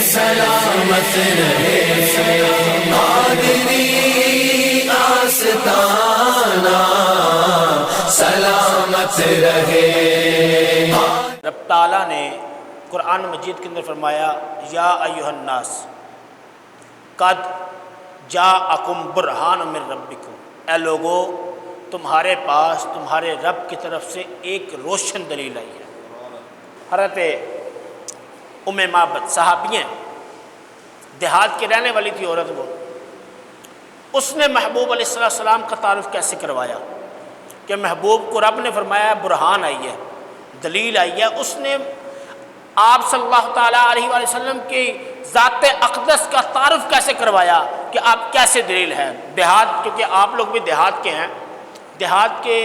سلامت رہے قادری آستانہ، سلامت رہے۔ رب تعالیٰ نے قرآن مجید کے اندر فرمایا یا ایھا الناس قد جاءکم برہان من ربکم، اے لوگو تمہارے پاس تمہارے رب کی طرف سے ایک روشن دلیل آئی ہے۔ حضرت ام معبد صحابی ہیں، دیہات کی رہنے والی تھی عورت، وہ اس نے محبوب علیہ السلام کا تعارف کیسے کروایا کہ محبوب کو رب نے فرمایا برہان آئی ہے، دلیل آئی ہے۔ اس نے آپ صلی اللہ تعالیٰ علیہ وآلہ وسلم کی ذات اقدس کا تعارف کیسے کروایا کہ آپ کیسے دلیل ہیں۔ دیہات، کیونکہ آپ لوگ بھی دیہات کے ہیں، دیہات کے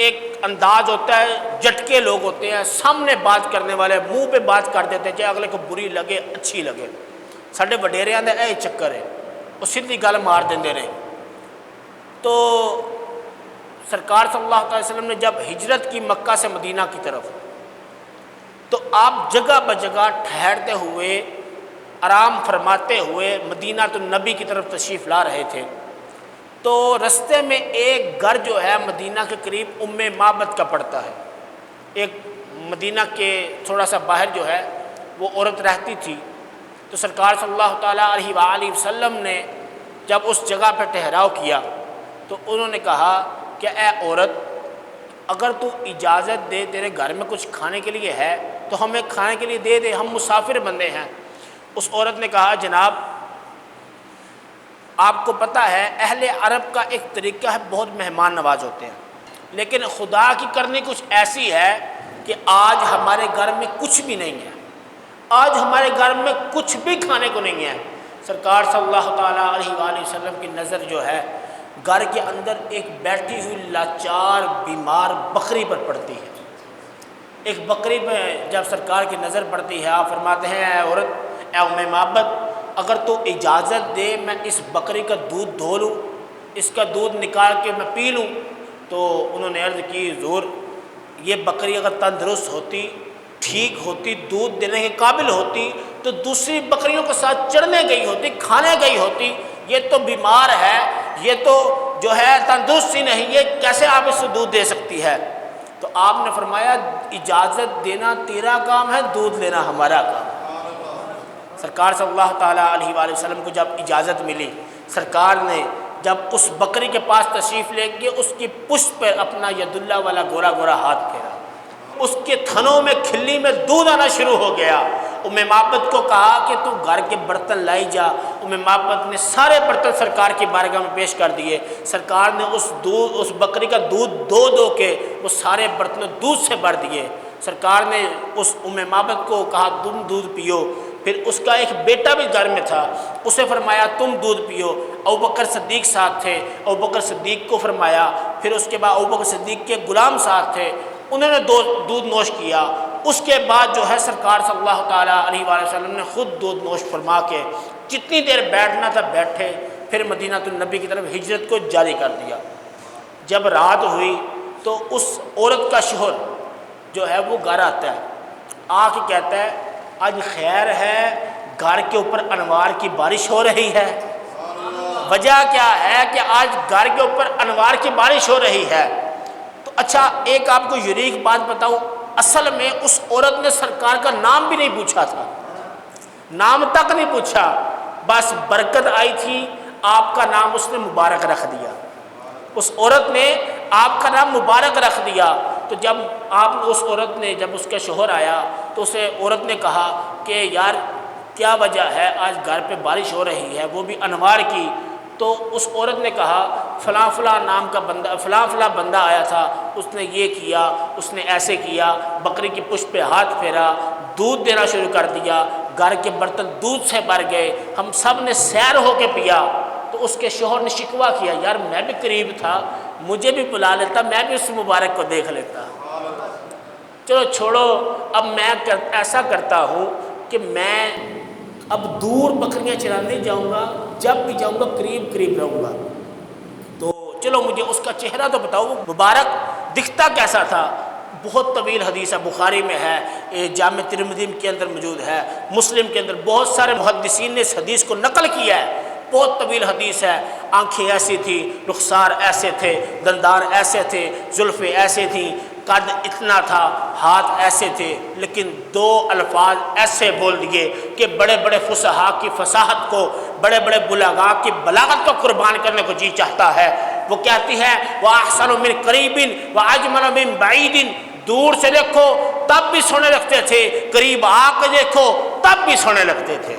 ایک انداز ہوتا ہے، جھٹکے لوگ ہوتے ہیں، سامنے بات کرنے والے منہ پہ بات کر دیتے ہیں، چاہے اگلے کو بری لگے اچھی لگے۔ ساڈے وڈیریاں دا اے چکر ہے، وہ سیدھی گل مار دیندے نے۔ تو سرکار صلی اللہ علیہ وسلم نے جب ہجرت کی مکہ سے مدینہ کی طرف، تو آپ جگہ بجگہ ٹھہرتے ہوئے آرام فرماتے ہوئے مدینہ النبی کی طرف تشریف لا رہے تھے۔ تو رستے میں ایک گھر جو ہے مدینہ کے قریب ام معبد کا پڑتا ہے، ایک مدینہ کے تھوڑا سا باہر جو ہے وہ عورت رہتی تھی۔ تو سرکار صلی اللہ تعالیٰ علیہ وآلہ وسلم نے جب اس جگہ پہ ٹھہراؤ کیا تو انہوں نے کہا کہ اے عورت، اگر تو اجازت دے، تیرے گھر میں کچھ کھانے کے لیے ہے تو ہمیں کھانے کے لیے دے دے، ہم مسافر بندے ہیں۔ اس عورت نے کہا جناب آپ کو پتہ ہے اہل عرب کا ایک طریقہ ہے، بہت مہمان نواز ہوتے ہیں، لیکن خدا کی کرنی کچھ ایسی ہے کہ آج ہمارے گھر میں کچھ بھی نہیں ہے، آج ہمارے گھر میں کچھ بھی کھانے کو نہیں ہے۔ سرکار صلی اللہ تعالیٰ علیہ وآلہ وسلم کی نظر جو ہے گھر کے اندر ایک بیٹھی ہوئی لاچار بیمار بکری پر پڑتی ہے۔ ایک بکری پہ جب سرکار کی نظر پڑتی ہے، آپ فرماتے ہیں اے عورت، اے ام معبد، اگر تو اجازت دے میں اس بکری کا دودھ دھو لوں، اس کا دودھ نکال کے میں پی لوں۔ تو انہوں نے عرض کی حضور یہ بکری اگر تندرست ہوتی، ٹھیک ہوتی، دودھ دینے کے قابل ہوتی تو دوسری بکریوں کے ساتھ چرنے گئی ہوتی، کھانے گئی ہوتی، یہ تو بیمار ہے، یہ تو جو ہے تندرست ہی نہیں، یہ کیسے آپ اس سے دودھ دے سکتی ہے؟ تو آپ نے فرمایا اجازت دینا تیرا کام ہے، دودھ لینا ہمارا کام ہے۔ سرکار صلی اللہ تعالیٰ علیہ وآلہ وسلم کو جب اجازت ملی، سرکار نے جب اس بکری کے پاس تشریف لے کے اس کی پشت پر اپنا ید اللہ والا گورا گورا ہاتھ پھیرا، اس کے تھنوں میں کھلی میں دودھ آنا شروع ہو گیا۔ ام معبد کو کہا کہ تو گھر کے برتن لائی جا۔ ام معبد نے سارے برتن سرکار کی بارگاہ میں پیش کر دیے۔ سرکار نے اس بکری کا دودھ دو دو کے وہ سارے برتن دودھ سے بھر دیے۔ سرکار نے اس ام معبد کو کہا تم دودھ پیو۔ پھر اس کا ایک بیٹا بھی گھر میں تھا، اسے فرمایا تم دودھ پیو۔ ابوبکر صدیق ساتھ تھے، ابوبکر صدیق کو فرمایا۔ پھر اس کے بعد ابوبکر صدیق کے غلام ساتھ تھے، انہوں نے دودھ نوش کیا۔ اس کے بعد جو ہے سرکار صلی اللہ تعالیٰ علیہ وآلہ وسلم نے خود دودھ نوش فرما کے جتنی دیر بیٹھنا تھا بیٹھے، پھر مدینہ النبی کی طرف ہجرت کو جاری کر دیا۔ جب رات ہوئی تو اس عورت کا شوہر جو ہے وہ گھر آتا ہے، آ کے کہتا ہے آج خیر ہے، گھر کے اوپر انوار کی بارش ہو رہی ہے۔ وجہ کیا ہے کہ آج گھر کے اوپر انوار کی بارش ہو رہی ہے۔ تو اچھا ایک آپ کو یونیک بات بتاؤں، اصل میں اس عورت نے سرکار کا نام بھی نہیں پوچھا تھا، نام تک نہیں پوچھا، بس برکت آئی تھی، آپ کا نام اس نے مبارک رکھ دیا۔ اس عورت نے آپ کا نام مبارک رکھ دیا۔ تو جب اس عورت نے جب اس کا شوہر آیا تو اسے عورت نے کہا کہ یار کیا وجہ ہے، آج گھر پہ بارش ہو رہی ہے، وہ بھی انوار کی۔ تو اس عورت نے کہا فلاں فلاں نام کا بندہ، فلاں فلاں بندہ آیا تھا، اس نے یہ کیا، اس نے ایسے کیا، بکری کی پشت پہ ہاتھ پھیرا، دودھ دینا شروع کر دیا، گھر کے برتن دودھ سے بھر گئے، ہم سب نے سیر ہو کے پیا۔ تو اس کے شوہر نے شکوہ کیا یار میں بھی قریب تھا، مجھے بھی بلا لیتا، میں بھی اس مبارک کو دیکھ لیتا۔ چلو چھوڑو، اب میں ایسا کرتا ہوں کہ میں اب دور بکریاں چرانے جاؤں گا، جب بھی جاؤں گا قریب قریب رہوں گا۔ تو چلو مجھے اس کا چہرہ تو بتاؤ، مبارک دکھتا کیسا تھا؟ بہت طویل حدیث ہے، بخاری میں ہے، جامع ترمذی کے اندر موجود ہے، مسلم کے اندر بہت سارے محدثین نے اس حدیث کو نقل کیا ہے، بہت طویل حدیث ہے۔ آنکھیں ایسی تھی، رخسار ایسے تھے، دندان ایسے تھے، زلفیں ایسے تھیں، قد اتنا تھا، ہاتھ ایسے تھے، لیکن دو الفاظ ایسے بول دیے کہ بڑے بڑے فصحاء کی فصاحت کو، بڑے بڑے بلغاء کی بلاغت کو قربان کرنے کو جی چاہتا ہے۔ وہ کہتی ہے وَأَحْسَنُ مِنْ قَرِيبٍ وَأَجْمَلُ مِنْ بَعِيدٍ، دور سے دیکھو تب بھی سونے لگتے تھے، قریب آ کے دیکھو تب بھی سونے لگتے تھے۔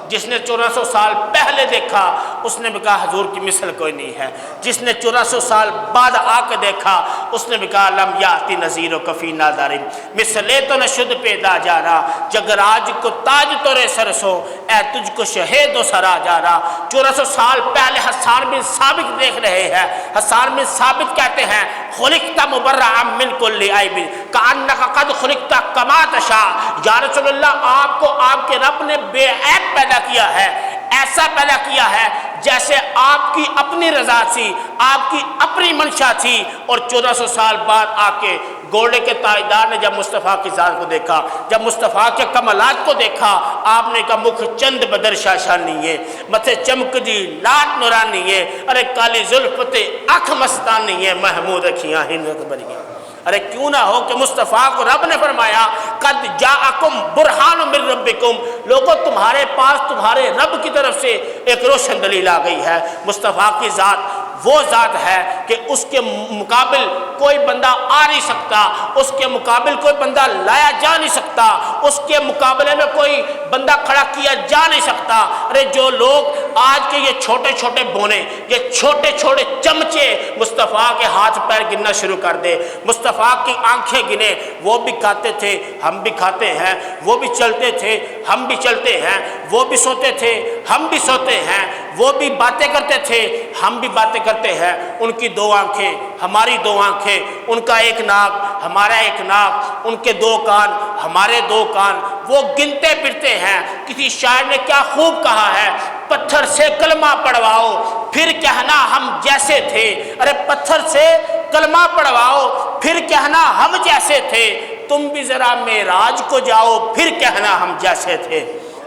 جس نے 1400 سال پہلے دیکھا اس نے بھی کہا حضور کی مثل کوئی نہیں ہے، جس نے 1400 سال بعد آ کے دیکھا اس نے بھی کہا لم یاتی نذیر و کفی نادارن، مثلے تو نہ شد پیدا جانا، جگراج کو تاج تورے سرسو، اے تجھ کو شہید و سرا جانا۔ 1400 سال پہلے حسان بن ثابت دیکھ رہے ہیں، حسان بن ثابت کہتے ہیں خلقت مبرعا من کل عیب کأنک قد خلقت کما تشاء، یا رسول اللہ آپ کو آپ کے رب نے بے عیب پیدا کیا ہے، ایسا پیدا کیا ہے جیسے آپ کی اپنی رضا تھی، آپ کی اپنی منشا تھی۔ اور 1400 سال بعد آ کے گھوڑے کے تاجدار نے جب مصطفیٰ کی ذات کو دیکھا، جب مصطفیٰ کے کمالات کو دیکھا، آپ نے کہا مکھ چند بدر شاشانی ہے، متھے چمک دی لات نورانی ہے، ارے کالی زلفت آنکھ مستانی ہے، محمود اکھیاں ہندت بری ہیں۔ ارے کیوں نہ ہو کہ مصطفیٰ کو رب نے فرمایا قد جاءکم برہان من ربکم، لوگوں تمہارے پاس تمہارے رب کی طرف سے ایک روشن دلیل آ گئی ہے۔ مصطفیٰ کی ذات وہ ذات ہے کہ اس کے مقابل کوئی بندہ آ نہیں سکتا، اس کے مقابل کوئی بندہ لایا جا نہیں سکتا، اس کے مقابلے میں کوئی بندہ کھڑا کیا جا نہیں سکتا۔ ارے جو لوگ آج کے یہ چھوٹے چھوٹے بونے، یہ چھوٹے چھوٹے چمچے مصطفیٰ کے ہاتھ پیر گننا شروع کر دے، مصطفیٰ کی آنکھیں گنے، وہ بھی کھاتے تھے ہم بھی کھاتے ہیں، وہ بھی چلتے تھے ہم بھی چلتے ہیں، وہ بھی سوتے تھے ہم بھی سوتے ہیں، وہ بھی باتیں کرتے تھے ہم بھی باتیں کرتے ہیں۔ ان کی دو آنکھیں ہماری دو آنکھیں، ان کا ایک ناک ہمارا ایک ناک، ان کے دو کان ہمارے دو کان، وہ گنتے پھرتے ہیں۔ کسی شاعر نے کیا خوب کہا ہے، پتھر سے کلمہ پڑھواؤ پھر کہنا ہم جیسے تھے۔ ارے پتھر سے کلمہ پڑھواؤ پھر کہنا ہم جیسے تھے، تم بھی ذرا معراج کو جاؤ پھر کہنا ہم جیسے تھے۔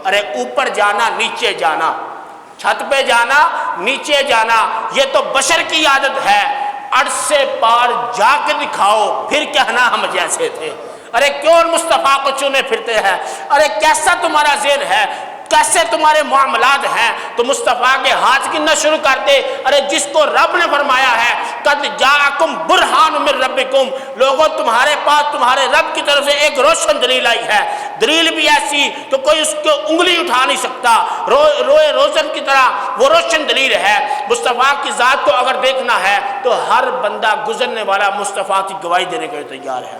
ارے اوپر جانا نیچے جانا، چھت پہ جانا نیچے جانا، یہ تو بشر کی عادت ہے، عرش سے پار جا کے دکھاؤ پھر کہنا ہم جیسے تھے۔ ارے کیوں مصطفیٰ کو چنے پھرتے ہیں؟ ارے کیسا تمہارا ذہن ہے، کیسے تمہارے معاملات ہیں؟ تو مصطفیٰ کے ہاتھ گننا شروع کر دے۔ ارے جس کو رب نے فرمایا ہے قد جاءکم برہان من ربکم، لوگوں تمہارے پاس تمہارے رب کی طرف سے ایک روشن دلیل آئی ہے، دلیل بھی ایسی تو کوئی اس کو انگلی اٹھا نہیں سکتا، روئے روزن کی طرح وہ روشن دلیل ہے۔ مصطفیٰ کی ذات کو اگر دیکھنا ہے تو ہر بندہ گزرنے والا مصطفیٰ کی گواہی دینے کے لیے تیار ہے۔